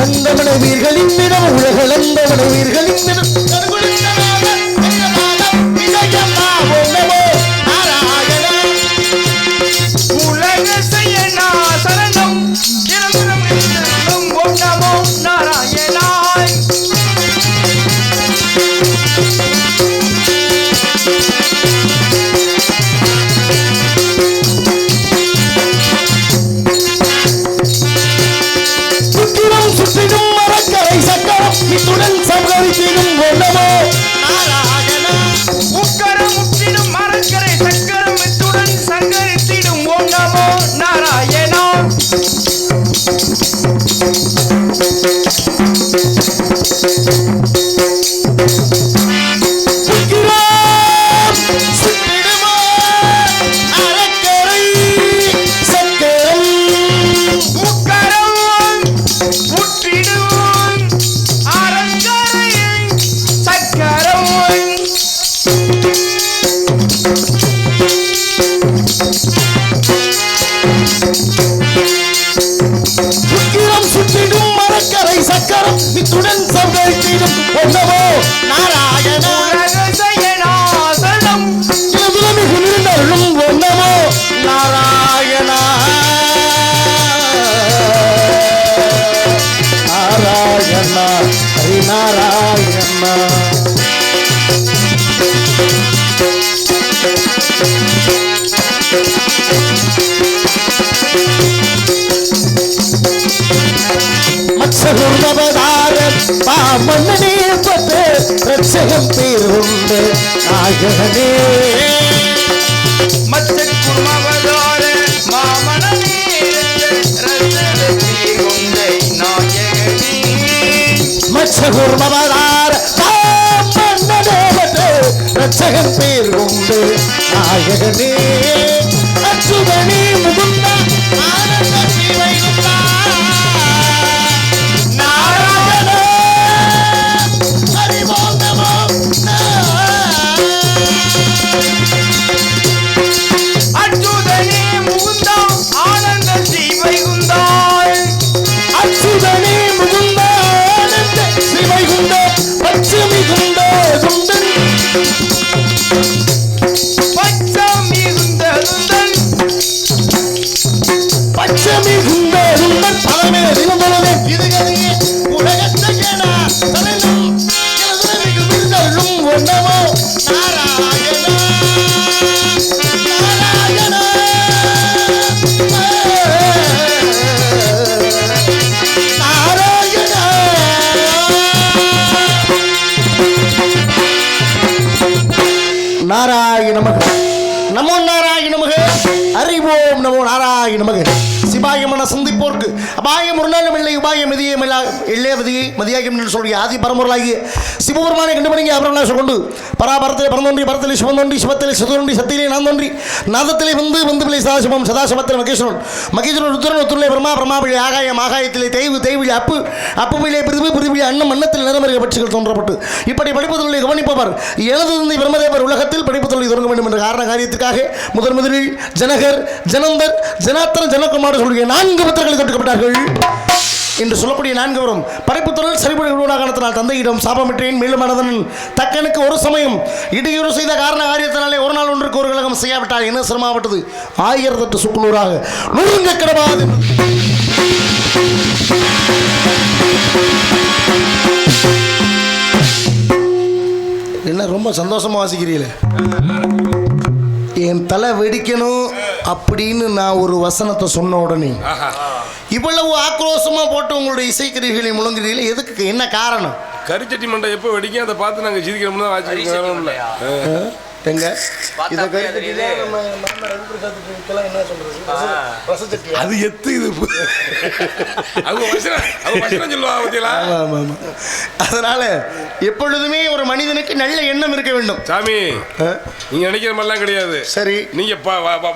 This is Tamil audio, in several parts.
உலகளந்தவன உயிர்களின் தினம் உலகளந்தவன உயிர்களின் தினம் உலக செய்ய சரணம் நமோ நாராயணாய் சுற்றிலும் சுற்றிலும் மரக்கரை சக்கரம் இத்துடன் சங்கரித்திடும் ஒன்றமோ நாராயணா முக்கரம் முற்றிடும் மரக்கரை சக்கரம் இத்துடன் சங்கரித்திடும் ஓம் நமோ நாராயணா சுற்றிடுமோ அறக்கரை சக்கரம் முக்கரம் முற்றிடும் அரங்கரை சக்கரம் சுக்கிரம் சுற்றிடும் மரக்கரை சக்கரம் இத்துடன் சங்கரித்திடும் ஒன்றமோ நாராயணா உலக செய்ய சரணம் மிகு நின்றருளும் ஒன்றமோ நாராயணா நாராயணா ஹரி நாராயணா மச்சகுர்மபதார பாமன்னனே பத்து ரட்சகம் பேருண்டு நாயகனே மச்ச குர்மவதார மாமனே ரத்தரத்தி குந்தை நாயகனே மச்சகுர்மபதார பாமன்னனே பத்து ரட்சகம் பேருண்டு நாயகனே அச்சுதனே முகுந்தா ஆனந்த ஸ்ரீவைகுண்டா நாராயண ஹரி ஓம் நமோ அச்சுதனே முகுந்தா ஆனந்த ஸ்ரீவைகுந்தாய் அச்சுதனே முகுந்த ஆனந்த ஸ்ரீவைகுண்ட பச்சமி குண்ட குண்டன் பச்சமி குந்தன் பச்சமி குண்ட குண்டன் பலமே தினம்பலமே இதுகதையே உலகத்தை கேடா தலைநம் எனது விருந்தருளும் ஒன்றமோ நாராயணா நாராயணா நாராயணா நாராயண நமக நமோ நாராயண நமக அறிவோம் நமோ நாராயண நமக சிபாயமன சந்திப்போர்க்கு அபாயம் ஒரு நாளும் இல்லை உபாயம் இல்லையே மதியாகும் என்று சொல்லிய ஆதி பரம்பொருளாகிய சிவபெருமானை கண்டுபிடிங்க அபரநாசம் கொண்டு பராபரத்திலே பரந்தோன்றி பரத்திலே சிவந்தோன்றி சிவத்திலே சிவதோன்றி சத்தியிலே நான் தோன்றி நாதத்திலே வந்து பிள்ளை சதாசிவம் சதாசிவத்திலே மகேஸ்வரன் ருத்ரன் உத்துரிலே பிரமாபிழை ஆகாயம் ஆகாயத்திலே தெய்விழி அப்புவிலே பிரிவிழி அன்னம் அன்னத்தில் நிறமறிய பட்சிகள் தோன்றப்பட்டு இப்படி படிப்பு தொழிலை கவனிப்பவர் எனது தந்தை பிரம்மதேவர் உலகத்தில் படிப்பு தொழிலை தொடங்க வேண்டும் என்ற காரியத்திற்காக முதலில் ஜனகர் ஜனந்தர் ஜனாத்தன் ஜனகுமார் சொல்கிற 4 புத்திரர்களை தொட்டுக்கப்பட்டார்கள் என்று சொல்லக்கூடிய 4 வரும் படைப்பு தொழில் சரிபடுவதாக காரணத்தினால் தந்தையிடம் சாபமிட்டேன் மேலும் மனதன் தக்கனுக்கு ஒரு சமயம் இடையூறு செய்த காரியத்தினாலே ஒரு நாள் ஒன்றுக்கு ஒரு கழகம் செய்யாவிட்டால் என்ன சிரமப்பட்டது 1008 சுக்குநூறாக நுழுங்க கிடவாது என்ன ரொம்ப சந்தோஷமா வாசிக்கிறீங்களே என் தலை வெடிக்கணும் அப்படின்னு நான் ஒரு வசனத்தை சொன்ன உடனே இவ்வளவு ஆக்ரோஷமா போட்டு உங்களுடைய இசைக்கருவிகளை முழங்குறீர்கள் எதுக்கு என்ன காரணம் கரிச்சட்டி மண்டை எப்போ வெடிக்கும் அதை பார்த்து நாங்கள் ஜீதிக்கிறோம் தான் வாசிக்கிறோம் எங்க அது எத்து இது அதனால எப்பொழுதுமே ஒரு மனிதனுக்கு நல்ல எண்ணம் இருக்க வேண்டும். சாமி நீங்க நினைக்கிற மாதிரிலாம் கிடையாது. சரி நீங்க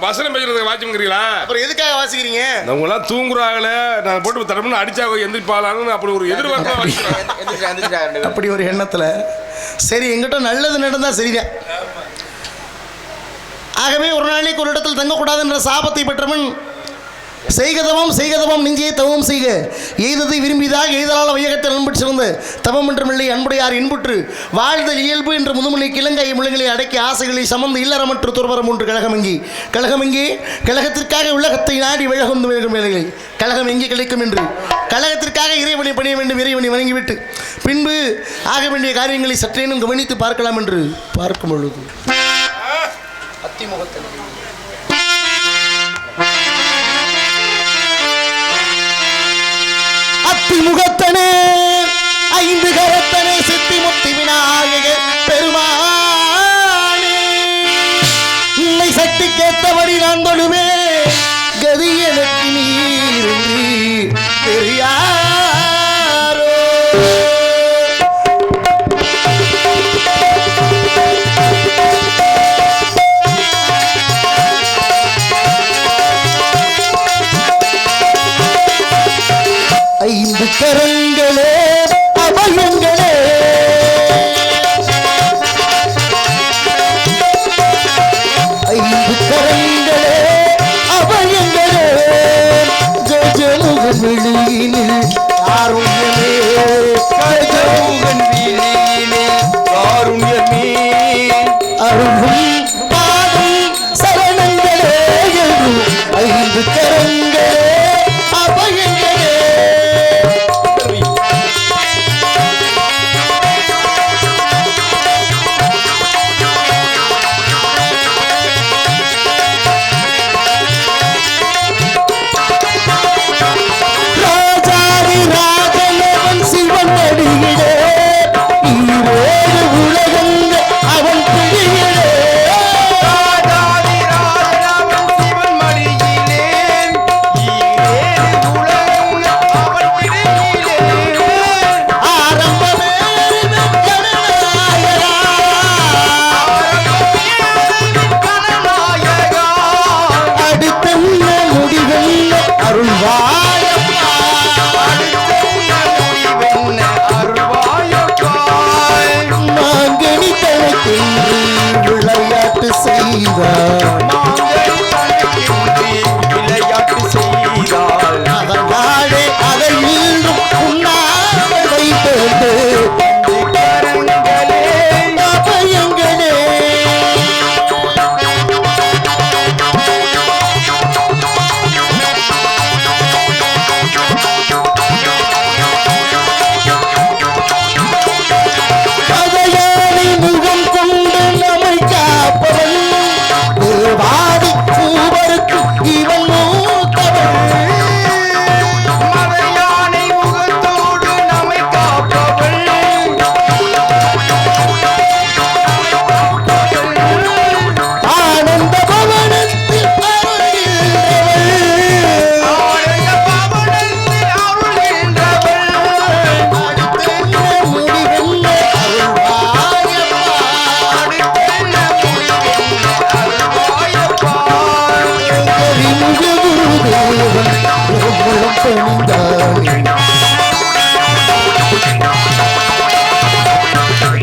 வசனம் பேசுறதுக்கு வாசிக்கிறீங்களா? அப்புறம் எதுக்காக வாசிக்கிறீங்க? அவங்க எல்லாம் தூங்குறாங்கள நான் போட்டு தரமுன்னு அடிச்சா எந்திரிப்பாளான்னு அப்படி ஒரு எதிர்பார்ப்பு அப்படி ஒரு எண்ணத்துல சரி எங்கிட்ட நல்லது நடந்தா சரிதான். ஆகவே ஒரு நாளைக்கு ஒரு இடத்தில் தங்கக்கூடாது என்ற சாபத்தை பெற்றவன் செய்கதவம் நெஞ்சே தவம் செய்க எய்ததை விரும்பிதாக எய்தலால் வையகத்தில் அன்பு சிறந்த தவம் என்றுமில்லை அன்புடையார் இன்புற்று வாழ்தல் இயல்பு என்ற முதுமொழி கிழங்கை முழங்களை அடக்கி ஆசைகளை சமந்து இல்லறமற்று துறவரம் ஒன்று கழகமெங்கே கழகத்திற்காக உலகத்தை நாடி விலகுந்து வேலைகளை கழகம் எங்கே கிடைக்கும் என்று கழகத்திற்காக இறைவனை பணிய வேண்டும் இறைவனை வணங்கிவிட்டு பின்பு ஆக வேண்டிய காரியங்களை சற்றேனும் கவனித்து பார்க்கலாம் என்று பார்க்கும் பொழுது அத்திமுகத்தனே ஐந்து கரத்தனே சித்தி முத்தி விநாயக பெருமானே உன்னை சக்தி கேட்டபடி நான் தொழுவே கதி எனக்கு நீர் பெரியாரோ ஐந்து கரங்களே அபயங்களே ஐந்து கரங்களே அபயங்களே ஜஜமுகன் வெளியினில் காருண்யமே கஜமுகன் வீணிலே காருண்யமே அருளும் பாடும் சரணங்களே என்று ஐந்து கரங்களே அபயங்களே ராஜாதி ராஜனவன் சிவன் அடியிலே ஈரோடு உலகங்க அவன் பிடியிலே ராஜாதி ராஜனவன் சிவன் மடியிலே ஈரேழு உலகம் அவன் பிடியிலே ஆரம்பமே கணநாயகா கணநாயகா அடுத்தென்ன முடிவென்ன அருள்வாயப்பா முடிவென்ன அருள்வாயக்காய் மாங்கனி தனக்கென்று விளையாட்டு செய்தார் மாங்கனி தனக்கின்றி விளையாட்டு செய்தாள் அதனாலே அதை மீண்டும் உண்ணாமலை தந்து கரங்களே அபயங்களே பதையானை முகம் கொண்டு நம்மை காப்பவன் தேவாதி மூவருக்கு இவன் மூத்தவன் மறையானை முகத்தோடு நம்மை காப்பவள் ஆனந்த பவனத்தில் அருள்கிறவள் ஆனந்த பவனத்தில் அருள்கின்றவள் அடுத்தென்ன முடிவென்ன அருள்வாயப்பா அடுத்தென்ன முடிவென்ன அருள்வாயப்பா கரிமுக குருதேவன் திருமுகம் பணிந்தானே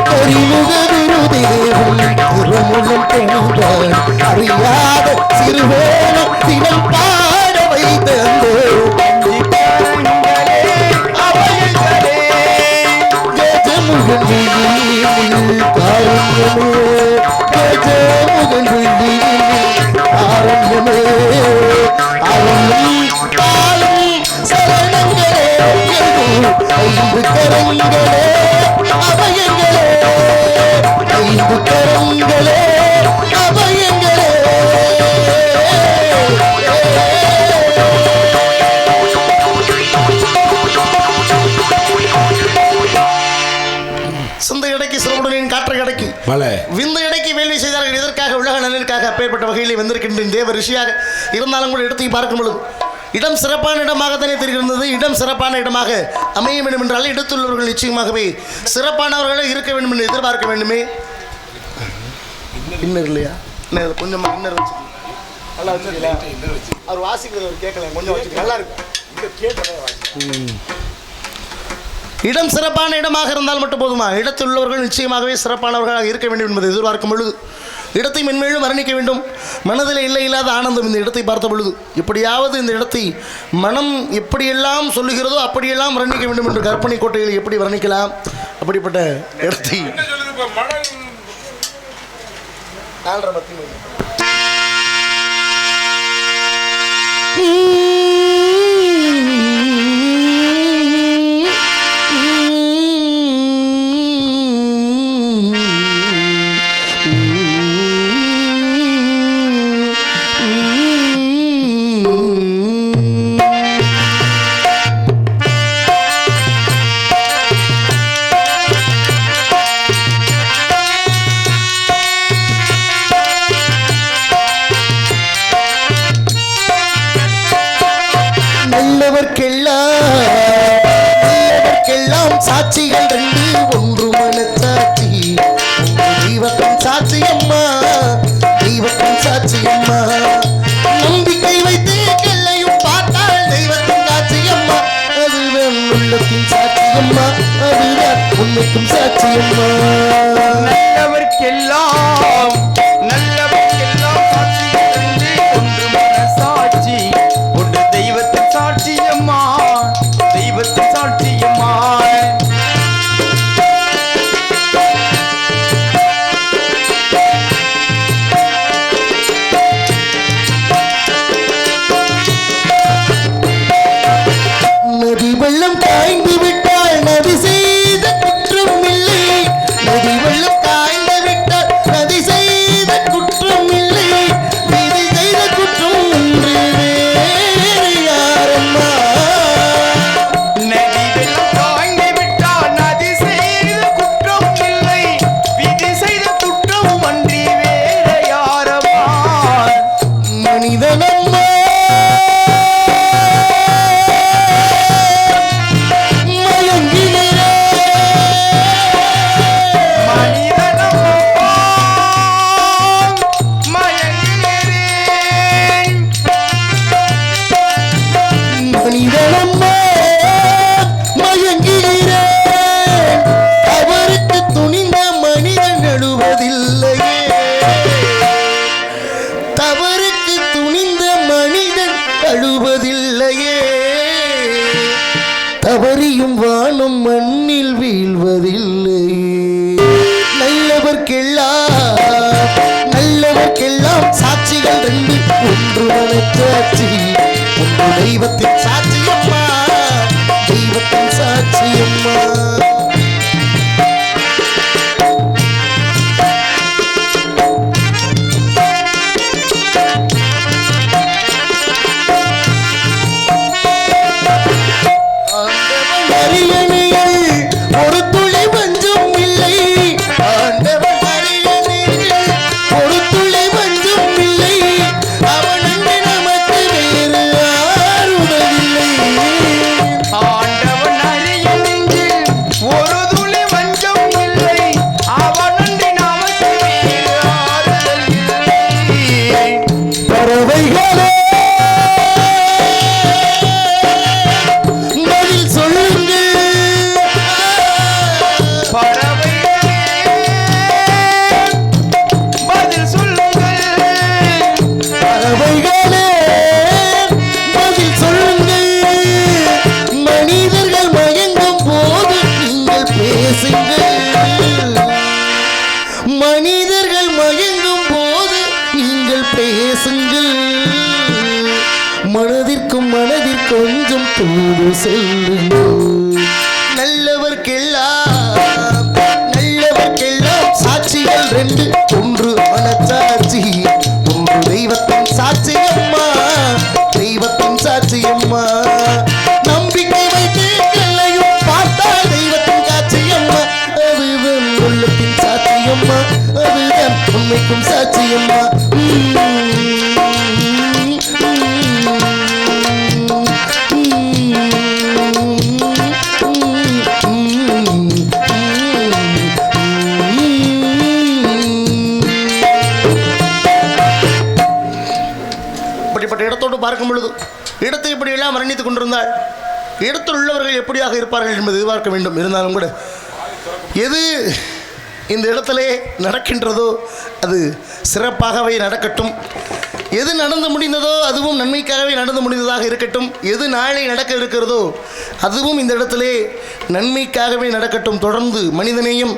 கரிமுக குருதேவன் திருமுகம் பணிந்தான் அறியாத சிறுவேன தினம் பாட வைத்தந்தோ கரங்களே அபயங்களே கஜமுகன் விழியில் காருண்யமே கஜமுகன் விழியில் காருண்யமே அருளும் பாலும் சரணங்களே ஐந்து கரங்களே அபயங்களே ஐந்து கரங்களே அபயங்களே சிந்த இடைக்கு சிறுவுடனின் காற்றை அடக்கி மலை விந்த இடைக்கு வேள்வி செய்தார்கள் இதற்காக உலக நலனுக்காக அப்பேற்பட்ட வகையில் வந்திருக்கின்றேன் தேவ ரிஷியாக இருந்தாலும் கூட இடத்தை பார்க்கும் பொழுது இடம் சிறப்பான இடமாகத்தானே தெரிகிறது இடம் சிறப்பான இடமாக அமைய வேண்டும் என்றால் இடத்துள்ளவர்கள் நிச்சயமாகவே சிறப்பானவர்களாக இருக்க வேண்டும் என்று எதிர்பார்க்க வேண்டுமே இன்னர் இல்லையா இன்னர் கொஞ்சமாக இன்னர் வச்சு நல்லா வச்சுருக்கீங்களா அவர் வாசிக்கிறது கேட்கல கொஞ்சம் வச்சு நல்லா இருக்கு இடம் சிறப்பான இடமாக இருந்தால் மட்டும் போதுமா இடத்தில் உள்ளவர்கள் நிச்சயமாகவே சிறப்பானவர்களாக இருக்க வேண்டும் என்பதை எதிர்பார்க்கும் பொழுது இடத்தை மென்மேலும் வர்ணிக்க வேண்டும். மனதில் இல்லை இல்லாத ஆனந்தம் இந்த இடத்தை பார்த்த பொழுது. எப்படியாவது இந்த இடத்தை மனம் எப்படியெல்லாம் சொல்லுகிறதோ அப்படியெல்லாம் வர்ணிக்க வேண்டும் என்று கற்பனை கோட்டையில் எப்படி வர்ணிக்கலாம்? அப்படிப்பட்ட இடத்தை என்ன சொல்லுது இப்ப மனம் 4:10 நல்லவர்க்கெல்லாம் சாட்சிகள் 2 ஒன்று மனச்சாட்சி தெய்வத்தின் சாட்சியம்மா தெய்வத்தின் சாட்சியம்மா நம்பிக்கை வைத்து எல்லையும் பார்த்தால் தெய்வத்தின் சாட்சியம்மா அதுதான் உள்ளத்தின் சாட்சியம்மா அதுதான் உண்மைக்கும் சாட்சியம்மா நல்லவர்க்கெல்லாம் சாட்சிகள் ஒன்று மனசாட்சி ஒன்று தெய்வத்தின் சாட்சியம்மா தெய்வத்தின் சாட்சியம்மா நதி வெள்ளம் காய்ந்து விட்டால் நதி செய்த குற்றம் இல்லை நதி வெள்ளம் காய்ந்து விட்டால் நதி செய்த குற்றம் இல்லை விதி செய்த குற்றம் ஒன்று வேறு யாரம்மா நதி வெள்ளம் காய்ந்து விட்டால் நதி செய்த குற்றம் இல்லை விதி செய்த குற்றம் அன்றி வேற யாரம்மா மனிதனம்மா மனிதனம்மா மயங்குகிறேன் அவருக்கு துணிந்த மனிதன் அழுவதில்லையே தவறுக்கு துணிந்த மனிதன் அழுவதில்லையே தவறியும் வானம் மண்ணில் வீழ்வதில்லையே நல்லவர்க்கெல்லாம் சாட்சிகள் 2 ஒன்று மனச்சாட்சி ஒன்று தெய்வத்தின் சாட்சியம்மா தெய்வத்தின் சாட்சியம்மா ஆண்டவன் அரியணையில் ஒரு துளி வஞ்சும் இல்லை ஆண்டவன் அரியணையில் ஒரு துளி வஞ்சும் இல்லை அவனன்று நமக்கு வேறு ஆறுவதில்லை ஆண்டவன் அறிய நெஞ்சில் ஒரு துளி வஞ்சம் இல்லை அவனன்றி நமக்கு வேறு ஆறுதல் இல்லை பறவைகளே பதில் சொல்லுங்கள் பறவைகளே பதில் சொல்லுங்கள் பறவைகளே பதில் சொல்லுங்கள் மனிதர்கள் மயங்கும் போது நீங்கள் பேசுங்கள் மனிதர்கள் மயங்கும் போது நீங்கள் பேசுங்கள் மனதிற்கும் கொஞ்சம் தூது செல்லுங்கள் நல்லவர்க்கெல்லாம் சாட்சிகள் 2 ஒன்று மனச்சாட்சி ஒன்று தெய்வத்தின் சாட்சியம்மா தெய்வத்தின் சாட்சியம்மா நம்பிக்கை வைத்து எல்லையும் பார்த்தால் தெய்வத்தின் சாட்சியம்மா அதுதான் உள்ளத்தின் சாட்சியம்மா அதுதான் உண்மைக்கும் சாட்சியம்மா இப்படிப்பட்ட இடத்தோடு பார்க்கும் பொழுது இடத்தை இப்படியெல்லாம் வர்ணித்துக் கொண்டிருந்தால் இடத்தில் உள்ளவர்கள் எப்படியாக இருப்பார்கள் என்பது எதிர்பார்க்க வேண்டும். இருந்தாலும் கூட எது இந்த இடத்திலே நடக்கின்றதோ அது சிறப்பாகவே நடக்கட்டும். எது நடந்து முடிந்ததோ அதுவும் நன்மைக்காகவே நடந்து முடிந்ததாக இருக்கட்டும். எது நாளை நடக்க இருக்கிறதோ அதுவும் இந்த இடத்திலே நன்மைக்காகவே நடக்கட்டும். தொடர்ந்து மனிதனையும்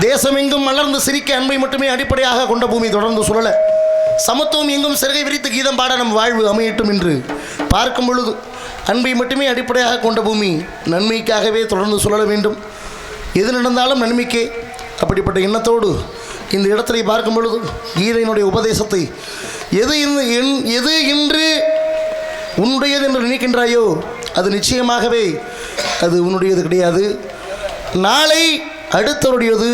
தேசமெங்கும் மலர்ந்து சிரிக்க அன்பை மட்டுமே அடிப்படையாக கொண்ட பூமி தொடர்ந்து சுழல சமத்துவம் எங்கும் சிறகை விரித்து கீதம் பாட நம் வாழ்வு அமையட்டும் என்று பார்க்கும் பொழுது அன்பை மட்டுமே அடிப்படையாக கொண்ட பூமி நன்மைக்காகவே தொடர்ந்து சுழல வேண்டும். எது நடந்தாலும் நன்மைக்கே. அப்படிப்பட்ட எண்ணத்தோடு இந்த இடத்திலே பார்க்கும் பொழுது கீதையினுடைய உபதேசத்தை எது இன்று உன்னுடையது என்று நினைக்கின்றாயோ அது நிச்சயமாகவே அது உன்னுடையது கிடையாது. நாளை அடுத்தவருடையது.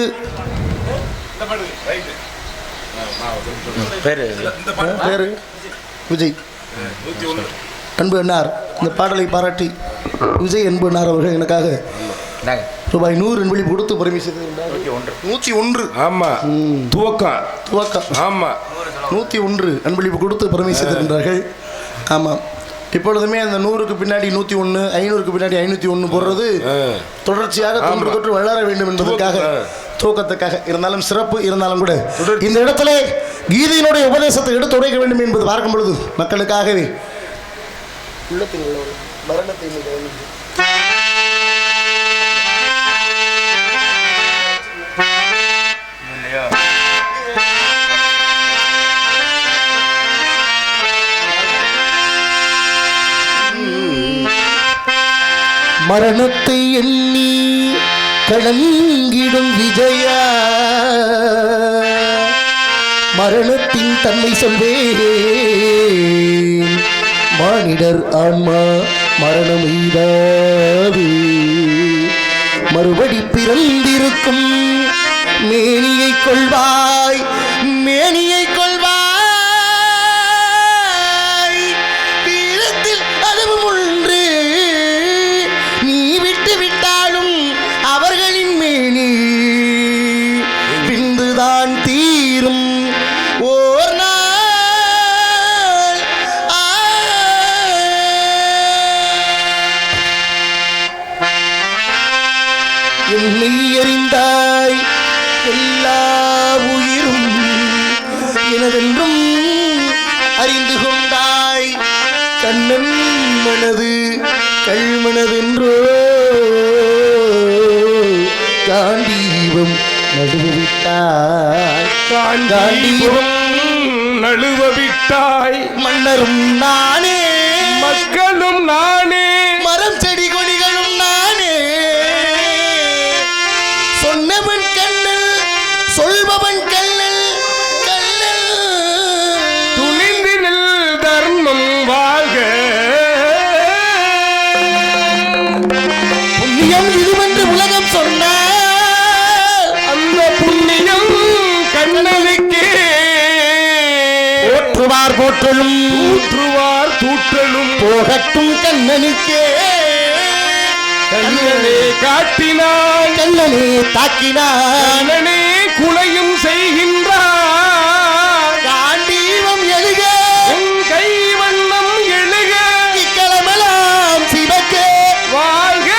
பேரு விஜய் அன்பு அண்ணார். இந்த பாடலை பாராட்டி விஜய் அன்பு அண்ணார் அவர்கள் எனக்காக ரூபாய் 100 என்பளி கொடுத்து பெருமை செய்திருந்தார். 101. ஆமா, துவக்கம். ஆமா, 101 அன்பளிப்பு கொடுத்து பெருமை செய்திருந்தார்கள். ஆமாம், இப்பொழுதுமே அந்த 100க்கு பின்னாடி 101, 500க்கு பின்னாடி 501 போடுறது தொடர்ச்சியாக தொன்று வளர வேண்டும் என்பதற்காக, துவக்கத்துக்காக. இருந்தாலும் சிறப்பு இருந்தாலும் கூட இந்த இடத்துல கீதையினுடைய உபதேசத்தை எடுத்து உரைக்க வேண்டும் என்பது பார்க்கும் பொழுது மக்களுக்காகவே உள்ளத்தில் உள்ள ஒரு மரணத்தை மரணத்தை எண்ணி கலங்கிடும் விஜயா, மரணத்தின் தன்மை சொல்வேன். மானிடர் ஆன்மா மரணம் எய்தாது, மறுபடி பிறந்திருக்கும் மேனியை கொள்வாய், மேனியை கொள்வாய். தீரத்தில் அதுவும் ஒன்று, நீ விட்டு விட்டாலும் அவர்களின் மேனி பிந்துதான் தீரும் ஓர் நாள். என்னை அறிந்தாய், எல்லா உயிரும் எனதென்றும் அறிந்து கொண்டாய். கண்ணன் மனது கல்மனதென்றோ காண்டீபம் நடுவிட்டாய், காண்டீபம் நழுவவிட்டாய். மன்னரும் நானே, மக்களும் நானே, மரம் செடி கொடிகளும் நானே. சொன்னவன் கண்ணல், சொல்பவன் கல்லல், கல்லல். துணிந்தினில் தர்மம் வாழ்க, புண்ணியம் இதுவென்று உலகம் சொன்ன அந்த புண்ணியம் கண்ணனுக்கே. போற்றுவார் போற்றலும், ஊற்றுவார் தூற்றலும் போகட்டும் கண்ணனுக்கே. கண்ணனே காட்டினான், கண்ணனே தாக்கினான், கண்ணனே குலையும் செய்கின்றான். காண்டீபம் எழுக, உன் கை வண்ணம் எழுக, இக்களமெல்லாம் சிவக்கே. வாழ்க.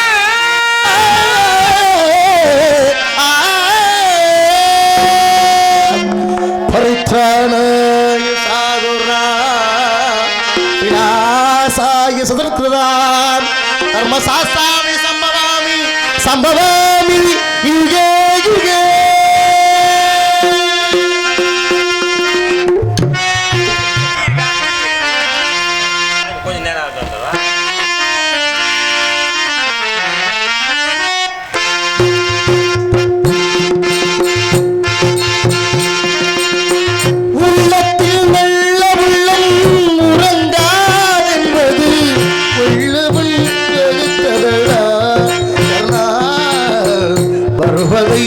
பரித்ராணாய சாதுரா விநாசாய சதுர்கிருதாம் தர்மசாஸ்தாமி சம்பவாமி, சம்பவாமி யுகே யுகே. கொஞ்சம் நேரம் ஆகுதா? உள்ளத்தில் நல்ல உள்ளம் உறங்காதென்பது கொள்ளவன் எழுத்ததடா. வருவதை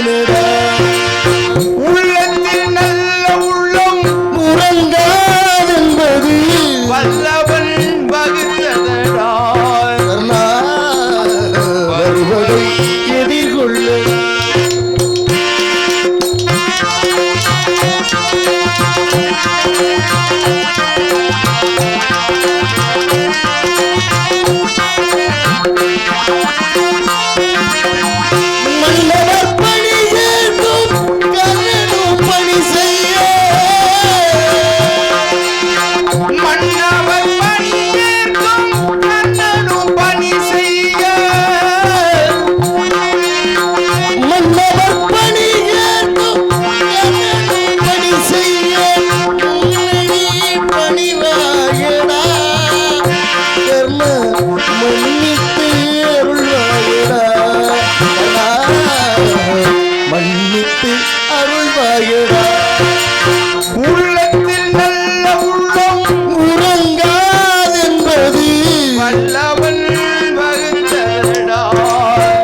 கண்ணனடா உள்ளத்தில் நல்ல உள்ளம் உறங்காதென்பது வல்லவன் வகுத்ததடா கர்ணா வருவதை எதிர்கொள்ள மன்னவர் பணி ஏற்கும் கண்ணனும் பணி செய்ய மன்னவர் பணி ஏற்கும் கண்ணனும் பணி செய்ய மன்னவர் பணி ஏற்கும் கண்ணனும் பணி செய்ய முன்னணி பணிவாயடா கர்ம மன்னித்து அருள்வாயடா மன்னித்து அருள்வாயடா உள்ளத்தில் நல்ல உள்ளம் உறங்காதென்பது வல்லவன் வகுத்ததடா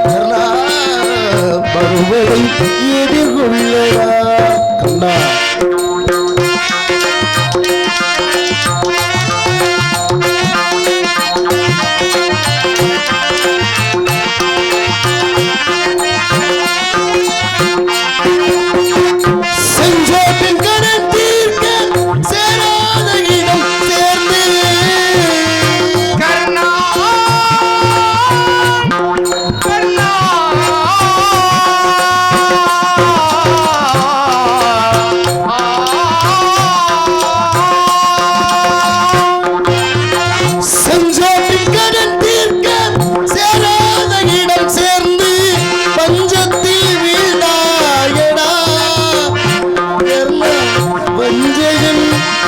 கர்ணா வருவதை எதிர்கொள்ளடா கண்ணா செஞ்சோட்டின் கடன் தீர்க்க சேராத இடம் சேர்ந்து கர்ணா கர்ணா செஞ்சோட்டின் கடன் தீர்க்க சேராத இடம் சேர்ந்து பஞ்சத்தில் வீழ்ந்தாயடா கர்ணா வஞ்சகன்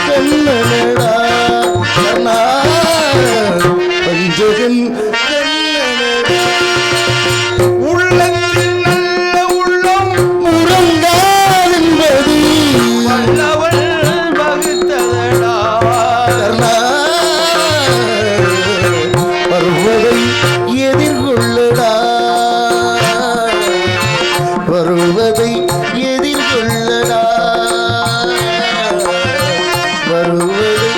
கண்ணனடா கர்ணா வஞ்சகன் கண்ணனடா உள்ளத்தில் நல்ல உள்ளம் முரங்காதென்பது வல்லவன் வகுத்ததடா கர்ணா வருவதை எதிர்கொள்ளடா வருவதை எதிர்கொள்ளடா வருவதை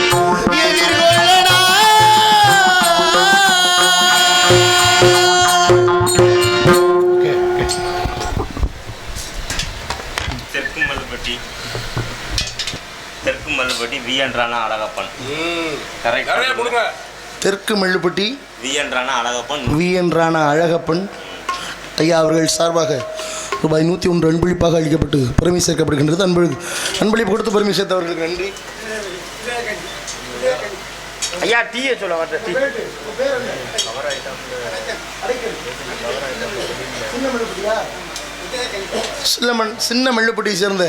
எதிர்கொள்ளடா தெற்கு மல்லுப்பட்டி தெற்கு மல்லுப்பட்டி வி என்றான அழகப்பன் நிறைய கரெக்ட் கொடுங்க. தெற்கு மெள்ளுப்பட்டி வி என்றான அழகப்பன் வி என்றான அழகப்பன் ஐயா அவர்கள் சார்பாக ரூபாய் 101 அன்பளிப்பாக அளிக்கப்பட்டு பெருமை சேர்க்கப்படுகின்றது. அன்பளிப்பு கொடுத்து பெருமை சேர்த்தவர்களுக்கு நன்றி. ஐயா டீயை சொல்ல வர டீ சின்ன மெள்ளுப்பட்டியை சேர்ந்த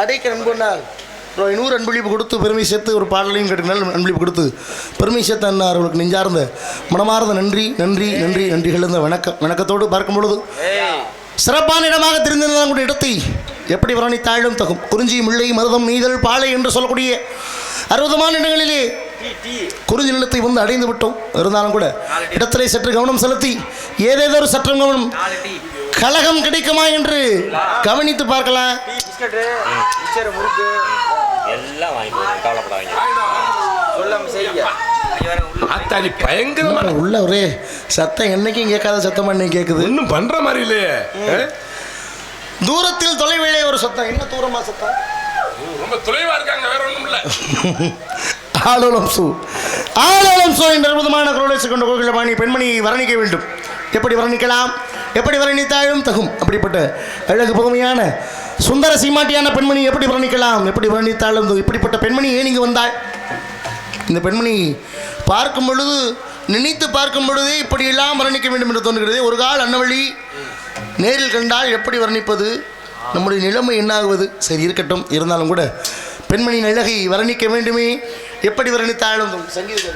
அடைக்க நண்பனால் ரூபாய் 100 அன்பளிப்பு கொடுத்து பெருமை சேர்த்து ஒரு பாடலையும் கேட்டுனால் அன்பளிப்பு கொடுத்து பெருமை சேர்த்த அண்ணா அவர்களுக்கு நெஞ்சார்ந்த மனமார்ந்த நன்றி நன்றி நன்றி நன்றிகள் இருந்த வணக்கத்தோடு பார்க்கும் பொழுது சிறப்பான இடமாக தெரிந்திருந்தால் கூட இடத்தை எப்படி வர்ணித்தாலும் தகும். குறிஞ்சி முல்லை மருதம் நீதல் பாலை என்று சொல்லக்கூடிய 60மான இடங்களிலே குறிஞ்சி நிலத்தை வந்து அடைந்து விட்டோம். இருந்தாலும் கூட இடத்திலே சற்று கவனம் செலுத்தி ஏதேதோ ஒரு சற்று கவனம் கலகம் கிடைக்குமா என்று கவனித்து பார்க்கலாம். எல்லாம் வாங்கி போடுங்க, கவலைப்படாதீங்க. ஆத்தாடி பயங்கரமான உள்ள ஒரே சத்தம் என்னைக்கும் கேட்காத சத்தமா இன்னைக்கு கேட்குது. ஒன்றும் பண்ற மாதிரி இல்லையே. தூரத்தில் தொலைவிலே ஒரு சத்தம். என்ன தூரமா சத்தம்? ரொம்ப தொலைவா இருக்காங்க, வேற ஒண்ணும் இல்ல. ஆலோலம் சூ என்ற அற்புதமான குரலை கொண்ட கோகிலபாணி பெண்மணியை வர்ணிக்க வேண்டும். எப்படி வர்ணிக்கலாம்? எப்படி வர்ணித்தாலும் தகும். அப்படிப்பட்ட அழகு புதுமையான சுந்தர சீமாட்டியான பெண்மணி எப்படி வர்ணிக்கலாம்? எப்படி வர்ணித்தாலும் இப்படிப்பட்ட பெண்மணி ஏன் இங்கு வந்தாள்? இந்த பெண்மணி பார்க்கும் பொழுது நினைத்து பார்க்கும் பொழுதே இப்படியெல்லாம் வர்ணிக்க வேண்டும் என்று தோன்றுகிறது. ஒரு கால் அன்னவழி நேரில் கண்டால் எப்படி வர்ணிப்பது? நம்முடைய நிலைமை என்னாகுவது? சரி இருக்கட்டும். இருந்தாலும் கூட பெண்மணியின் அழகை வர்ணிக்க வேண்டுமே. எப்படி வர்ணித்தாலும் சங்கீத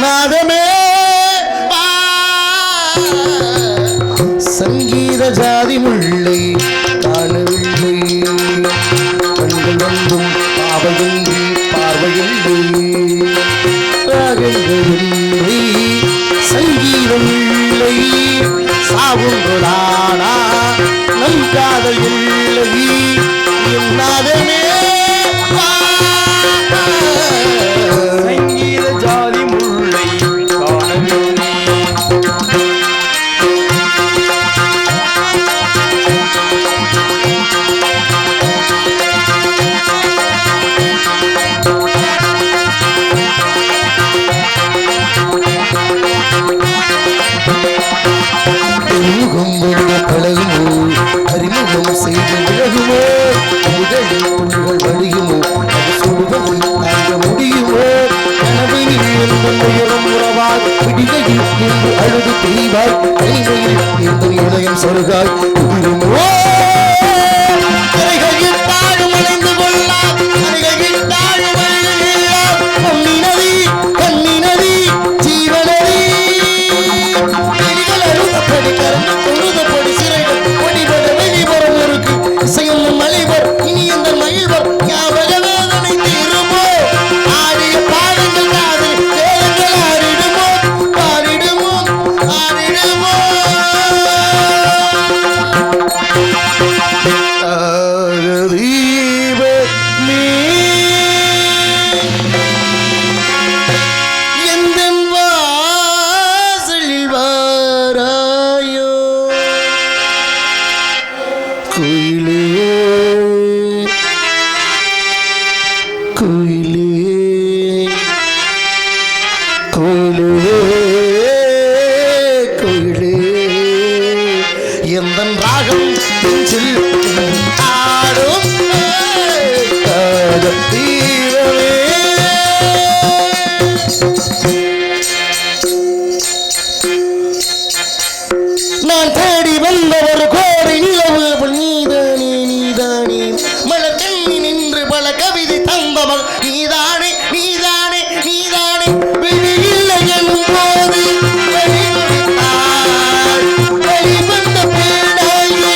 நாதமே சங்கீத ஜாதி முல்லை காணவில்லை கண்கள் வந்தும் பாவையின்றி பார்வையில்லை ராகங்களில்லை சங்கீதம் இல்லை சாவுன்றதானா நம் காதல் இல்லை என் நாதமே சங்கீத ஜாதி முல்லை காணவில்லை பழகுமோ அறிமுகம் செய்து விலகுமோ முதலில் புள்ளிகள் வழியுமோ அது சொல்வதை தாங்க முடியுமோ கனவையில் எந்த உயரம் உறவாய் விடிகையில் என்று அழுது தெய்வாய் தனிமையில் எந்த இதயம் சொருகாய் உயிருமோ கரைகளில் தாழும் அணைந்து கொள்ளலாம் கரைகளில் தாழும் அணைந்துகொள்ளலாம் பொன்னி நதி கன்னி நதி ஜீவநதி எலிகள் அழுதப்படி கரண்டு தொழுதப்படி சிறைகள் ஒடிபட வெளிவரும் இருக்கு இசையும் மலைவர் இனி இந்த மகிழ்வர் ஞாபக வேதனை தீருமோ ஆடிய பாடங்கள் காதல் வேதங்கள் ஆடிடுமோ ஆடிடுமோ ஆடிடுமோ தீப நீ எந்தன் வாசலில் வாராயோ குயிலே குயிலே குயிலே குயிலே எந்தன் ராகம் நெஞ்சில் ஆடும் காதல் தீரமே நான் தேடி வந்த ஒரு கோடி நிலவு நீதானே நீதானே மலர் கண்ணி நின்று பல கவிதை தந்தவள் நீதானே நீதானே நீதானே வெளியில்லை எனும் போது வெளிமொழித்தாய் வெளிவந்த பேடாயே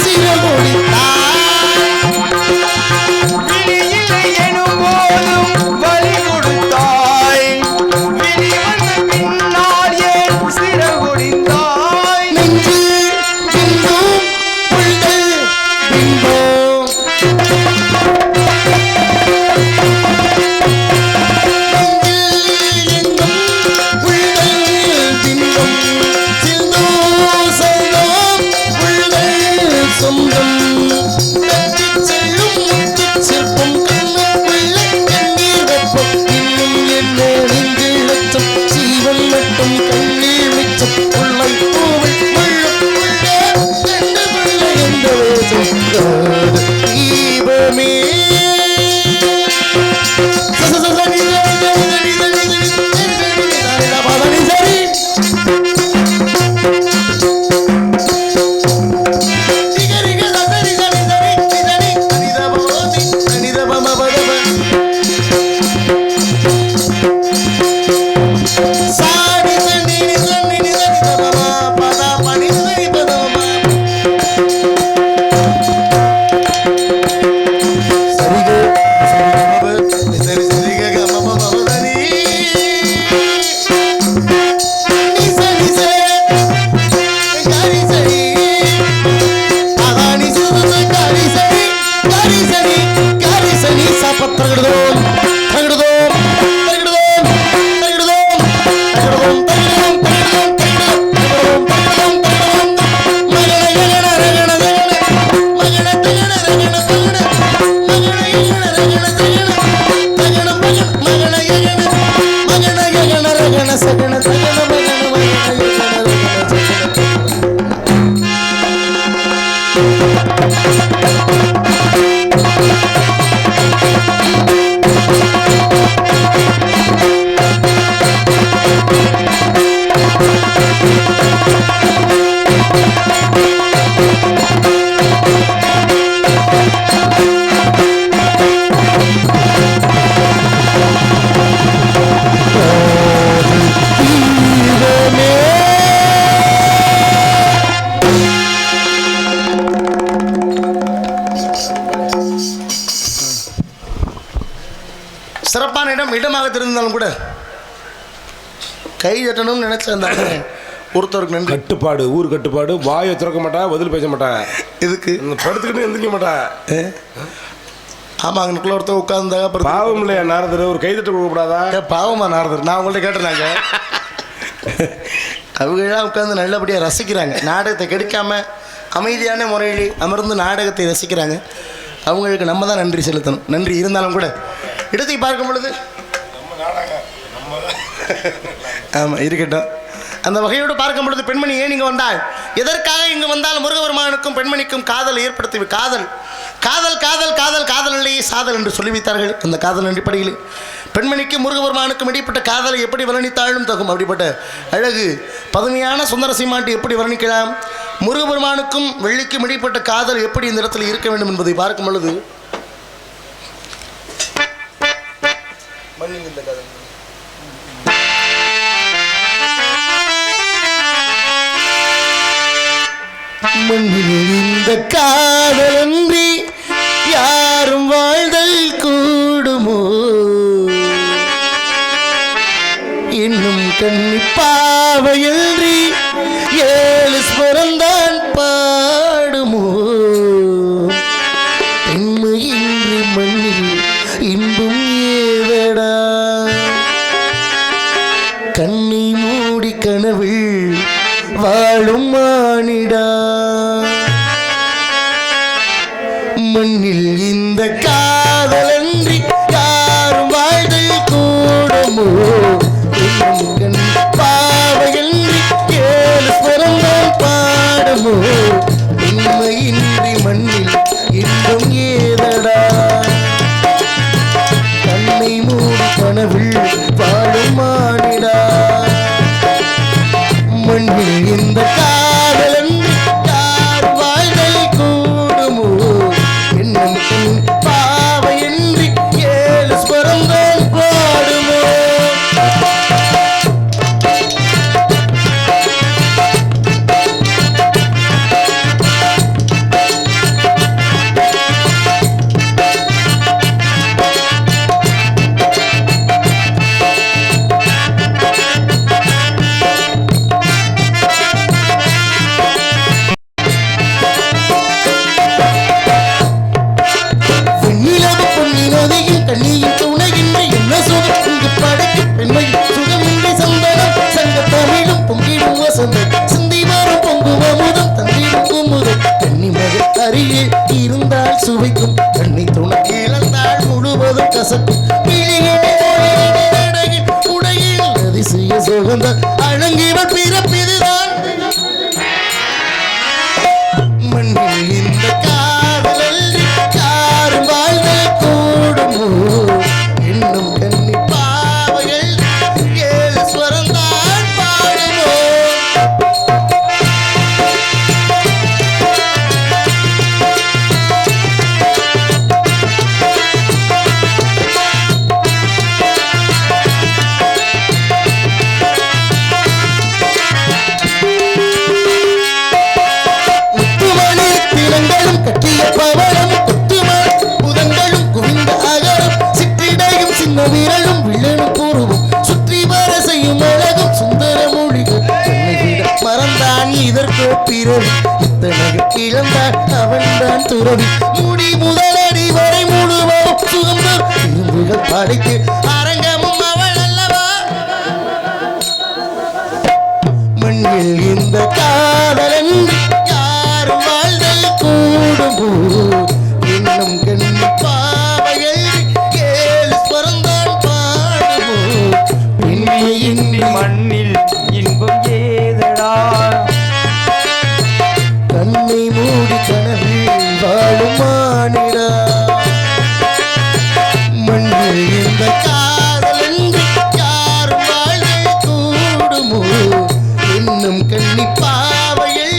சிறமொழித்தாய் விழியில்லை எனும் போதும் வழி கொடுத்தாய் விழி வந்த பின்னால் ஏன் சிறகுடித்தாய் நெஞ்சு பின்பம் புல்கள் பின்பம் விழியில்லை தவறான இடமாக தெரிந்தாலும் கூட கை தட்டணும்னு நினைச்சிருந்தாங்க ஒருத்தருக்கு நன்றி. கட்டுப்பாடு, ஊர் கட்டுப்பாடு. வாயை திறக்க மாட்டா, பதில் பேச மாட்டா, இதுக்கு படுத்துக்கிட்டு எந்திரிக்க மாட்டா. ஆமாம், அங்கனுக்குள்ள ஒருத்தர் உட்கார்ந்தாங்க. பாவம் இல்லையா நாரதர்? ஒரு கைதட்ட கொடுக்கப்படாதா? பாவமா நாரதர்? நான் உங்கள்கிட்ட கேட்டேனாங்க. அவங்களாம் உட்காந்து நல்லபடியாக ரசிக்கிறாங்க, நாடகத்தை கெடுக்காம அமைதியான முறையில் அமர்ந்து நாடகத்தை ரசிக்கிறாங்க. அவங்களுக்கு நம்ம தான் நன்றி செலுத்தணும். நன்றி இருந்தாலும் கூட இடத்தை பார்க்கும் பொழுது ஆமாம் இருக்கட்டும். அந்த வகையோடு பார்க்கும் பொழுது பெண்மணி ஏன் இங்கே வந்தால், எதற்காக இங்கு வந்தால் முருகபெருமானுக்கும் பெண்மணிக்கும் காதல் ஏற்படுத்தி காதல் காதல் காதல் காதல் காதல் இல்லையே சாதல் என்று சொல்லி வைத்தார்கள். அந்த காதல் அடிப்படையில் பெண்மணிக்கும் முருகபெருமானுக்கும் இடைப்பட்ட காதலை எப்படி வர்ணித்தாலும் தகும். அப்படிப்பட்ட அழகு பதுமையான சுந்தர சீமாட்டி எப்படி வர்ணிக்கலாம்? முருகபெருமானுக்கும் வெள்ளிக்கும் இடைப்பட்ட காதல் எப்படி இந்த இடத்துல இருக்க வேண்டும் என்பதை பார்க்கும் பொழுது மண்ணில் இந்த காதலன்றி யாரும் வாழ்தல் கூடுமோ, இன்னும் கண்ணிப்பாவையின்றி 7 ஸ்வரந்தான் பாடுமோ, பெண்மையின்றி மண்ணில் இன்பம் ஏதடா, கண்ணை மூடி கனவில் வாழும் மானிடா, மண்ணில் இந்த காதலன்றி யாரும் வாழ்தல் கூடுமோ, கண் பாவையின்றி 7 ஸ்வரந்தான் பாடுமோ, உண்மையின்றி மண்ணில் இன்பம் ஏதடா, கண்ணை மூடி கனவில் வாழும் மானிடா, மண்ணில் இந்த காதலன்றி யார் வாழ்தல் கூடுமோ, என்னும் கண் பாவையின்றி 7 ஸ்வரங்கள் பாடுமோ. கண்ணியின் துணையின்றி என்ன சுகம் இங்கு படைக்கும் பெண்மையின் சுகமின்றி சந்தனம் சங்க தமிழும் பொங்கிடும் வசந்தம் சிந்தி வரும் பொங்கும் அமுதம் தந்திடும் குமுதம் கண்ணி மகள் அருகே இருந்தால் சுவைக்கும் கண்ணி துணை இழந்தால் முழுவதும் கசக்கும் உடையில் அதிசய சுகந்த அழங்கிவள் பிறப்பிதுதான் மண்ணில் இந்த காதலன்றி யாரும் வாழ்தல் கூடுமோ, இன்னும் கண்ணி பாவைகள் 7 ஸ்வரந்தான் பாடுமோ. முத்துமணி திலங்களும் கட்டிய பவளம் கொத்துமணி புதங்களும் குவிந்த அகரம் சிற்றிடையும் சின்ன விரலும் வில்லனும் கூறுவும் சுற்றி வர செய்யும் அழகும் சுந்தர மொழிகள் என்னை விட மறந்தான் இதற்கோ பிறவி இத்தனை இழந்தான் அவன்தான் துறவி முடி முதலடி வரை முழுவதும் சுகந்தர் இரும்புகள் படைத்து அரங்கமும் அவள் அல்லவா, மண்ணில் இந்த காதலன்றி யாரும் வாழ்தல் கூடுமோ, இன்னும் கண்ணி பாவையில் 7 ஸ்வரந்தான் பாடுமோ, பெண்மையின்றி மண்ணில் இன்பம் ஏதடா, கண்ணை மூடி கனவில் வாழும் மானிடா, மண்ணில் இந்த காதலன்றி யாரும் வாழ்தல் கூடுமோ, இன்னும் கண்ணி பாவையில்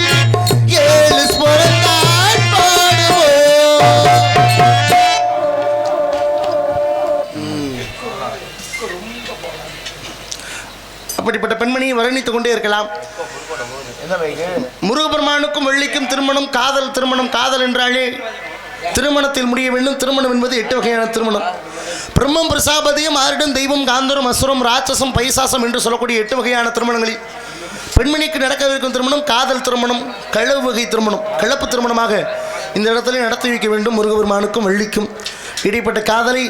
7 ஸ்வரந்தான் பாடுமோ. அப்படிப்பட்ட பெண்மணியை வர்ணித்துக் கொண்டே இருக்கலாம். முருகபெருமானுக்கும் வெள்ளிக்கும் திருமணம் காதல், திருமணம் காதல் என்றாலே திருமணத்தில் முடிய வேண்டும். திருமணம் என்பது 8 வகையான திருமணம். பிரம்மம், பிரசாபதியம், ஆருடம், தெய்வம், காந்தரம், அசுரம், ராட்சசம், பைசாசம் என்று சொல்லக்கூடிய 8 வகையான திருமணங்களில் பெண்மணிக்கு நடக்கவிருக்கும் திருமணம் காதல் திருமணம், களவு வகை திருமணம். கலப்பு திருமணமாக இந்த இடத்துல நடத்தி வைக்க வேண்டும். முருகபெருமானுக்கும் வள்ளிக்கும் இடைப்பட்ட காதலை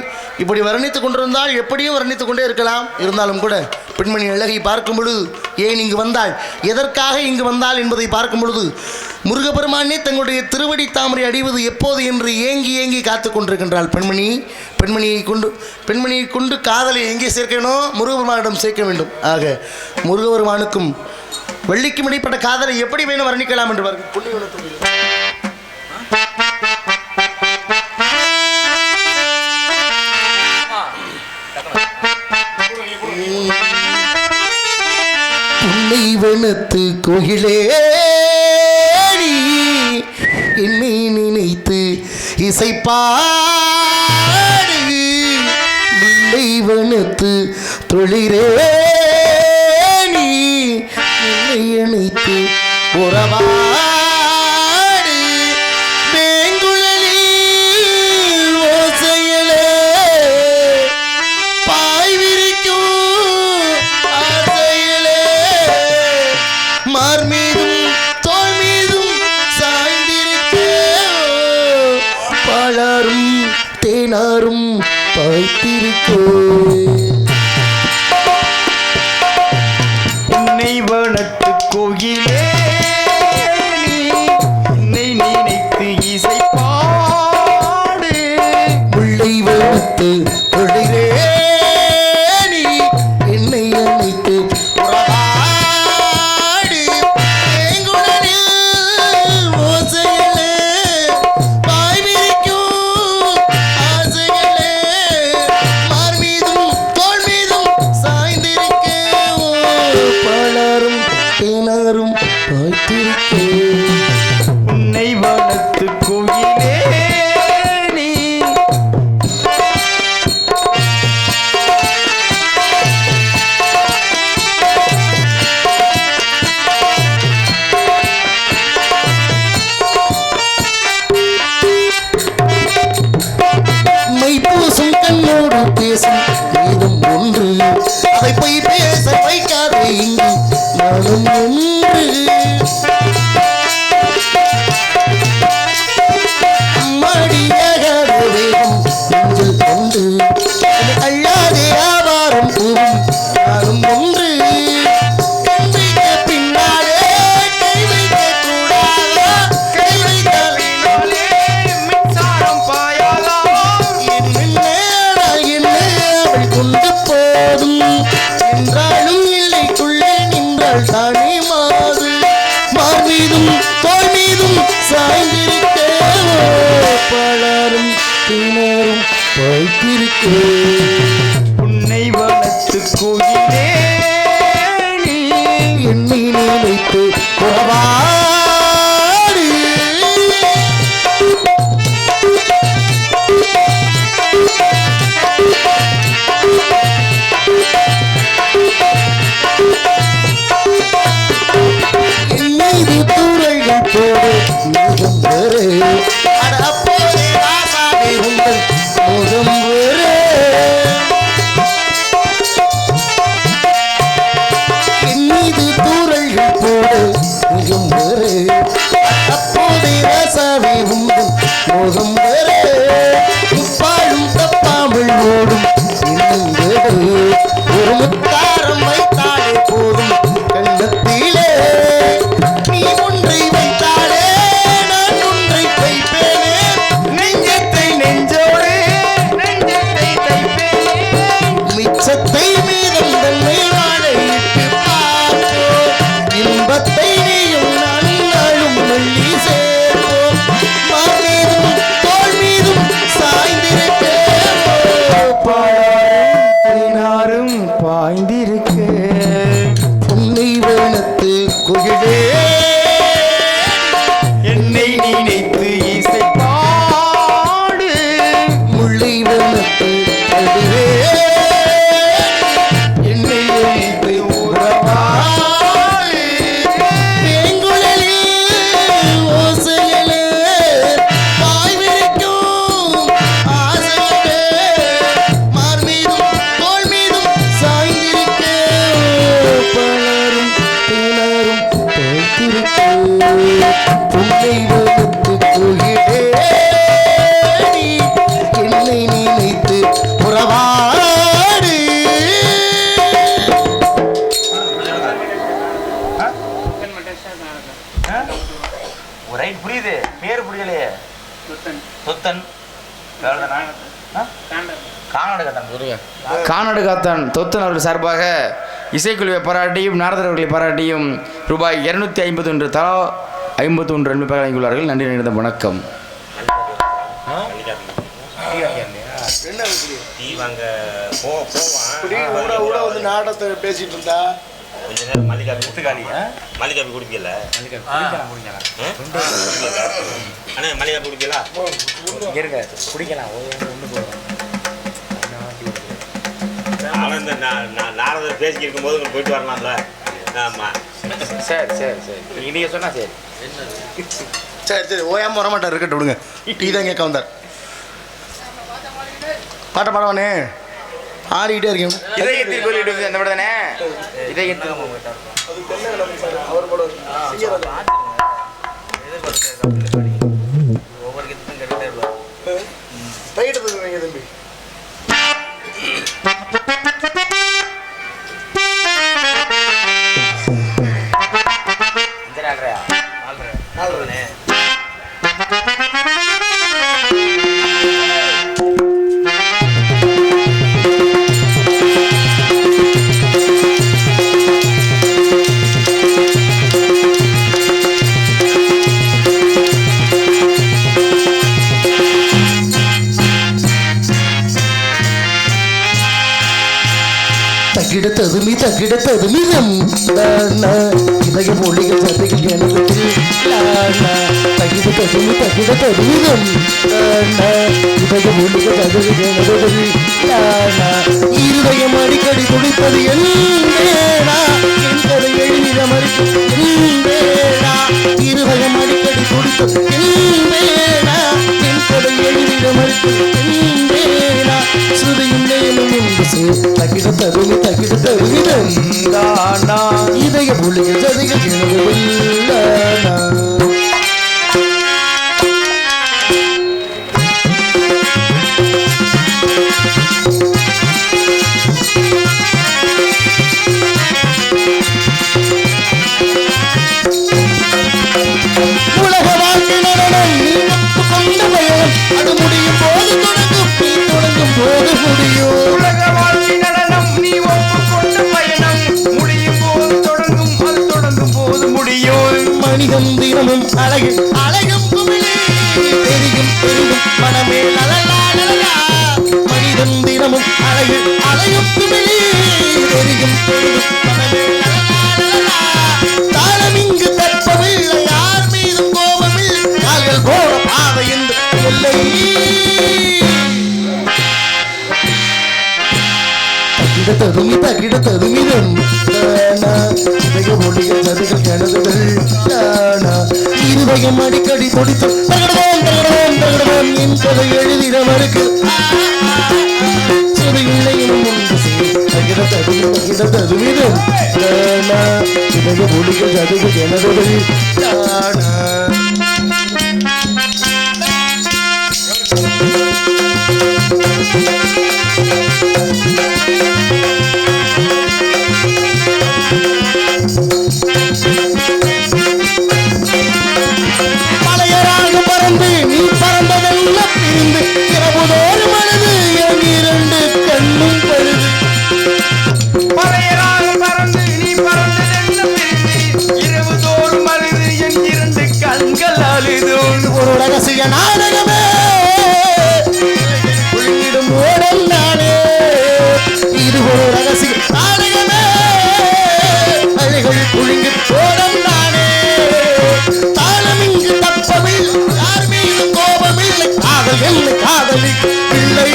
இப்படி வர்ணித்து கொண்டிருந்தால் எப்படியும் வர்ணித்து கொண்டே இருக்கலாம். இருந்தாலும் கூட பெண்மணி அழகை பார்க்கும் பொழுது, ஏன் இங்கு வந்தாள், எதற்காக இங்கு வந்தாள் என்பதை பார்க்கும் பொழுது முருகபெருமானே தங்களுடைய திருவடி தாமரை அடிவது எப்போது என்று ஏங்கி ஏங்கி காத்து கொண்டிருக்கின்றாள் பெண்மணி. பெண்மணியை கொண்டு காதலை எங்கே சேர்க்கணும்? முருகபெருமானிடம் சேர்க்க வேண்டும். ஆக முருகபெருமானுக்கும் வள்ளிக்கும் இடைப்பட்ட காதலை எப்படி வேணும் வர்ணிக்கலாம் என்று புன்னைவனத்து கோயிலே என்னை நினைத்து இசைப்பாடு, முல்லைவனத்து தொழிலே நீ என்னை அணைத்து உறவாடு, வேங்குழலி ஓசையிலே பாய் விரிக்கும் ஆசையிலே மார் மீதும் தோல் மீதும் சாய்ந்திருக்கே பலரும் தேனாரும் பாய்த்திருக்கே. வனத்து கோயிலே என்னை நினைத்து இசைப்பாடு, முல்லை வனத்து தொழிலே நீ என்னை அணைத்து உறவாடு, வேங்குழலில் ஓசையிலே பாய் விரிக்கும் ஆசையிலே மார் மீதும் தோள் மீதும் சாய்ந்திருக்கே பலரும் தேனாரும் பாய்த்திருக்கே. உன்னை வனத்து கோயிலே நீ மைப்பூசும் கண்ணோடு பேசும் வேதம் ஒன்று, அதை போய் பேச வைக்காதே இங்கு நானும் ஒன்று. மடியாகாத வேகம் நெஞ்சில் கொண்டு அல்லாதே ஆவாரம் பூவும் நானும் ஒன்று. கண் வைக்க பின்னாலே கை வைக்க கூடாதா, கை வைத்தால் பின்னாலே மின்சாரம் பாயாதா, என்ன அவள் கொண்டு போதும் என்றாலும் இல்லைக்குள்ளே நின்றாள் தானே மாது. மார் மீதும் தோல் மீதும் சாய்ந்திருக்கே பலரும் திணறும் பாய்த்திருக்கே. உன்னை வனத்து கோயிலே நீ எண்ணி நினைத்து உறவாடு, என் மீது தூரல்கள் போடு முகம் வேறு, அட அப்போதே ராசாவே உங்கள் முகம் வேறு. என் மீது தூரல்கள் போடு முகம் வேறு, அப்போதே ராசாவே உங்கள் முகம் வேறு. முப்பாலும் தப்பாமல் ஓடும் இன்னும் வேறு, ஒரு முத்தாரம் வைத்தாலே போதும் கண்ணத்திலே. நீ ஒன்றை வைத்தாலே நான் ஒன்றை வைப்பேனே, நெஞ்சத்தை நெஞ்சோடு நெஞ்சத்தை தைப்பேனே, மிச்சத்தை மீதம் தன்னை வாழையிட்டு பார்ப்போம், இன்பத்தை நீயும் நாளும் வெள்ளி சேர்ப்போம். மார்மீதும் தோல் தொத்தன் கானாடு காத்தான் தொத்தன் அவர்கள் சார்பாக இசைக்குழுவை பாராட்டியும் நாரதர் அவர்களை பாராட்டியும் ரூபாய் 251 தலா 51 நன்மை வழங்கியுள்ளார்கள். நன்றி நிறைந்த வணக்கம். டீ வாங்க போவான் வந்து நாடகத்தை பேசிட்டு இருந்தா கொஞ்ச நேரம் மல்லிகாப்பி குடிக்கல அண்ணா மல்லிகாப்பி குடிக்கல குடிக்கலாம். அவன் இந்த நாரதர் பேசிக்கிட்டு இருக்கும்போது உங்களுக்கு போயிட்டு வரலாம்ல. ஆமாம் சரி சரி சரி நீங்கள் சொன்னா சரி. சரி சரி ஓயாம வரமாட்டார், இருக்கட்டும் விடுங்க. டீ தான் கேட்க வந்தார். பாட்ட பாடவானே ஆடிக்கிட்டே இருக்கேன். இதயத்தில் சொல்லிட்டு அந்த படம் தானே. இதயத்தில் தம்பி தகிடத்தது மிதம் இதய மொழிகள் சதைகள் எனது தகிடத்தது மிதம் இதய மொழிகள் சதைகள் எனது இருதயம் அடிக்கடி துடிப்பது என்பேனா என் கதை எழுதிட மறுக்கும் என்பேனா இருதயம் அடிக்கடி துடிப்பது என்பேனா என் கதை எழுதிட மறுக்கும் என்பேனா சுதையும் நேலும் என்று தகிடத்தது இதய மொழிகள் சதைகள் எனது உலக வாழ்க்கை நடனம் நீ கொண்ட பயணம் அது முடியும் போது தொடங்கும் போது முடியும். உலக வாழ்க்கை நடனம் நீ ஒப்புக்கொண்ட பயணம் முடியும் போது தொடங்கும், அது தொடங்கும் போது முடியும். மனிதன் தினமும் அழகும் குமிழே தெரியும் மனமே லலலா மனிதன் தினமும் அழகும் குமிழே தெரியும் மனமே லலலா தாளம் இங்கு தற்பவில்லை யார் மீதும் கோபமில்லை கால்கள் போற பாதை என்று இல்லை. தகிடத்தது மிதம் இதய மொழிகள் சதைகள் எனதுகள் இருதயம் அடிக்கடி துடித்து தகடவான் என் கதை எழுதிட மறுக்கு சுதையில்லையும் தகிடத்தது மிதம் இதய மொழிகள் சதைகள் எனதுகள் மலையராக பறந்து நீ பறந்ததெல்லாம் பிரிந்து இரவுதோறு மனது என் இரண்டு கண்ணும் பழுது. மலையராக பறந்து நீ பறந்ததென்ன பிரிந்து இரவு தோறும் அழுது என் இரண்டு கண்கள் அழுது. ஒரு ரகசிய நாடகமே உள்ளிடும் ஓடல் நானே இது ஒரு ரகசிய நாடகமே அலைகள் குழுங்கி ஓடம் நானே தாளம் இங்கு தப்பமில்லை யார் மீது கோபமில்லை காதல் என்னை காதலி இல்லை.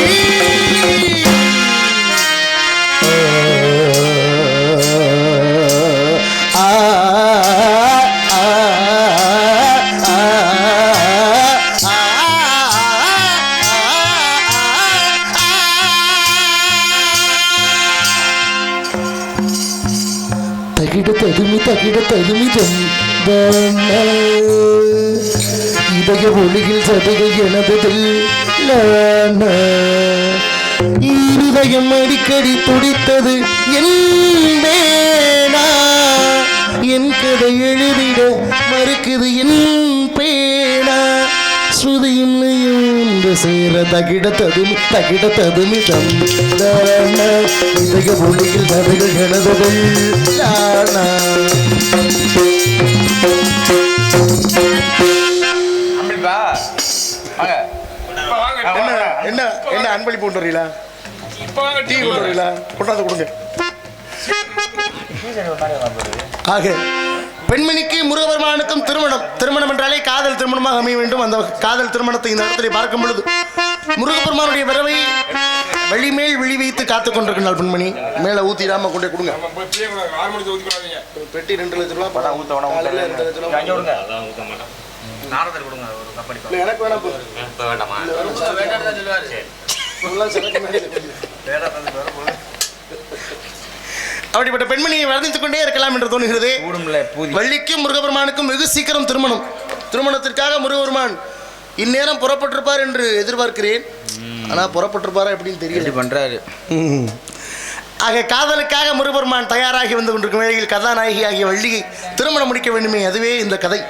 தகிடத்தது மிதம் இதய ஒளியில் சதைகள் எனதில் இருதயம் அடிக்கடி துடித்தது என்பேனா என் கதை எழுதிட மறுக்குது என் பேனா ஸ்ருதியும் என்று சேர தகிடத்ததுமி தகிடத்ததுமிதம் இதய ஒளியில் நதிகள் எனதுகள் என்ன என்ன அன்பளிப்பு கொண்டு வரீங்களா? டீ கொண்டு வரீங்களா? கொண்டாந்து கொடுங்க. ஆக பெண்மணிக்கு முருகபெருமானுக்கும் திருமணம் என்றாலே காதல் திருமணமாக அமைய வேண்டும். அந்த காதல் திருமணத்தை இந்த இடத்துல பார்க்கும் பொழுது முருகபெருமானுடைய வரவை வெளிமேல் விழி வைத்து காத்து கொண்டிருக்கிறாள் பெண்மணி. மேல ஊத்திடாம கொண்டே கொடுங்க. பெட்டி 2 லட்சம் ரூபாய் பணம் எனக்கு வேணாம். அப்படிப்பட்ட பெண்மணியை வர்ணித்துக் கொண்டே இருக்கலாம் என்று தோணுகிறது. வள்ளிக்கும் முருகபெருமானுக்கும் வெகு சீக்கிரம் திருமணத்திற்காக முருகபெருமான் இந்நேரம் புறப்பட்டிருப்பார் என்று எதிர்பார்க்கிறேன். ஆனா புறப்பட்டிருப்பாரா எப்படின்னு தெரியல பண்றாரு. ஆக காதலுக்காக முருகபெருமான் தயாராகி வந்து கொண்டிருக்கும் வேளையில் கதாநாயகி ஆகிய வள்ளியை திருமணம் முடிக்க வேண்டுமே, அதுவே இந்த கதை.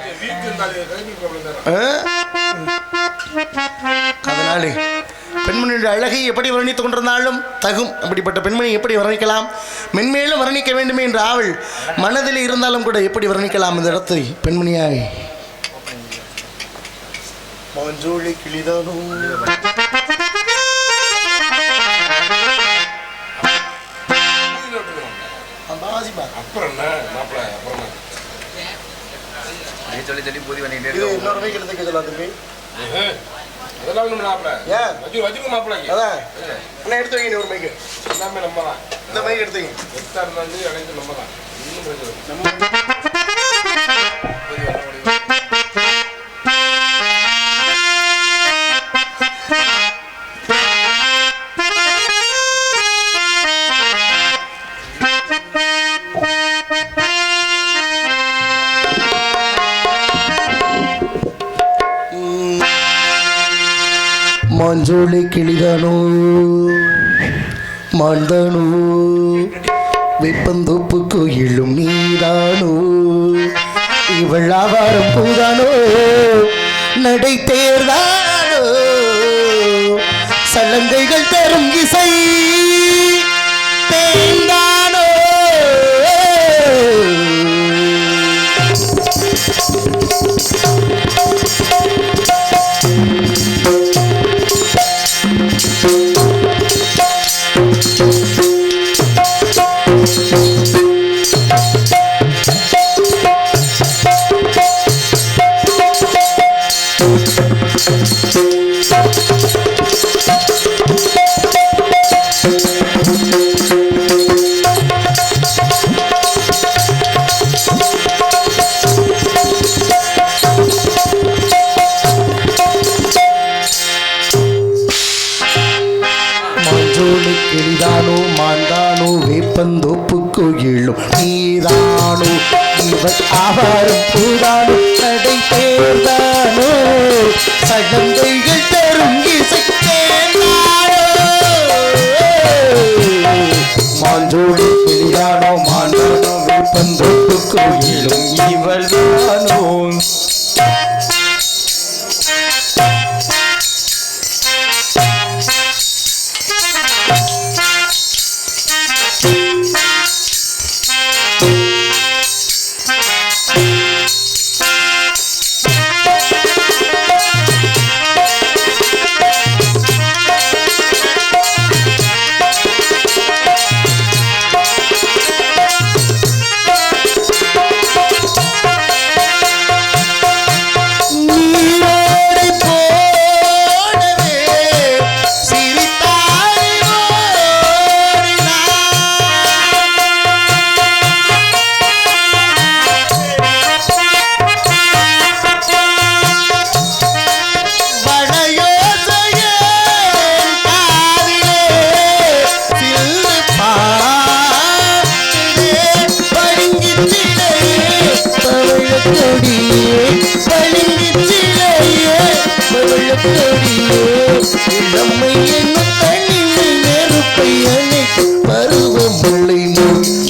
அதனாலே பெண்மணியுடைய அழகை எப்படி வர்ணித்துக் கொண்டிருந்தாலும் தகும். அப்படிப்பட்ட பெண்மணி எப்படி வர்ணிக்கலாம்? மென்மேலும் வர்ணிக்க வேண்டுமே என்ற ஆவல் மனதில் இருந்தாலும் கூட எப்படி வர்ணிக்கலாம் இந்த இடத்தை பெண்மணியாய்? மாஞ்சோலை கிளிதானோ அதெல்லாம் ஒண்ணு மாப்பிள வச்சுக்கோ மாப்பிள அதான் என்ன எடுத்து வைங்க. ஒரு மைக்கு எல்லாமே நம்ம தான். இந்த மைக் எடுத்துங்க. எத்தா இருந்தாலும் அனைத்து நம்ம தான். இன்னும் மாஞ்சோலை கிளிதானோ மாந்தானோ வெப்பந்தோப்பு கோயிலும் நீதானோ இவள் ஆவாரம் பூதானோ நடை தேர்தானோ சலங்கைகள் தரும் இசை தேர்ந்தானோ கிளிதானோ மாந்தானோ வேப்பந்தோப்பு கோயிலும் நீதானோ இவள் ஆவாரம் பூதானோ நடை தேர்ந்தானோ சகந்தைகள் தரும் இசை தேர்ந்தானோ மாஞ்சோலை கிளிதானோ மாந்தானோ வேப்பந்தோப்பு கோயிலும் இவள் தானோ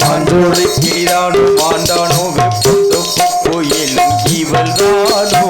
மாஞ்சோலை கிளிதானோ மாந்தானோ வெப்பந்தோப்பு கோயிலும் இவள் தானோ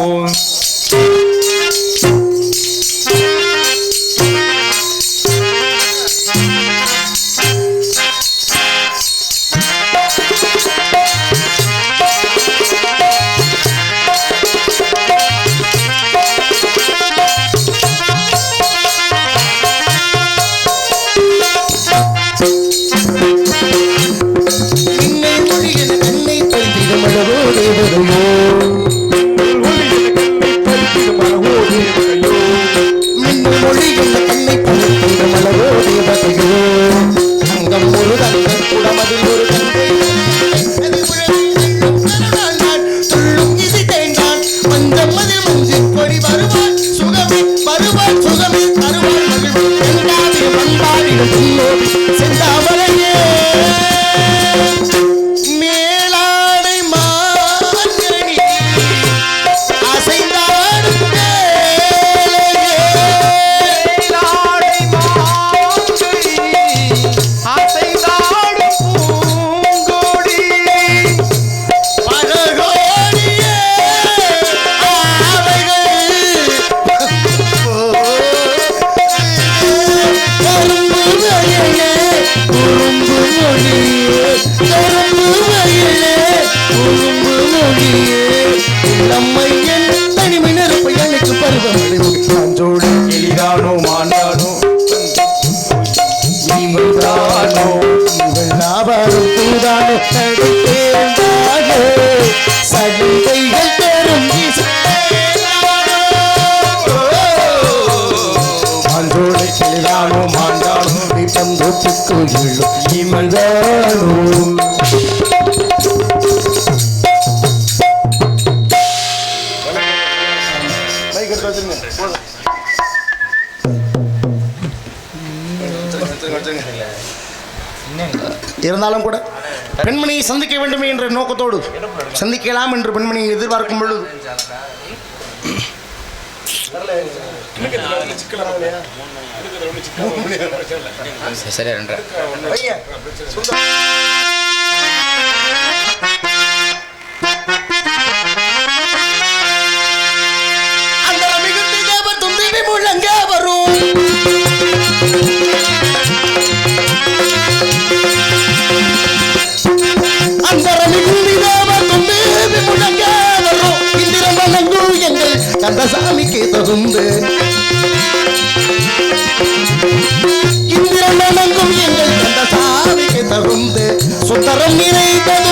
நடித்தேன் சலுகைகள் தரும் மாண்டோடு கிளிதானோ மாண்டானோ வீட்டம் தொட்டுக்கோயிலோ இமந்தானோ இருந்தாலும் கூட பெண்மணியை சந்திக்க வேண்டுமே என்ற நோக்கத்தோடு சந்திக்கலாம் என்று பெண்மணியை எதிர்பார்க்கும் பொழுது சரியா ரெண்டரை அந்த மிகுந்த தேவர் தும்பி முழங்க வரும் கந்தசாமிக்கு தகுந்து இந்திரன் எங்கள் கந்தசாமிக்கு தகுந்து சுந்தரம் நிறைந்த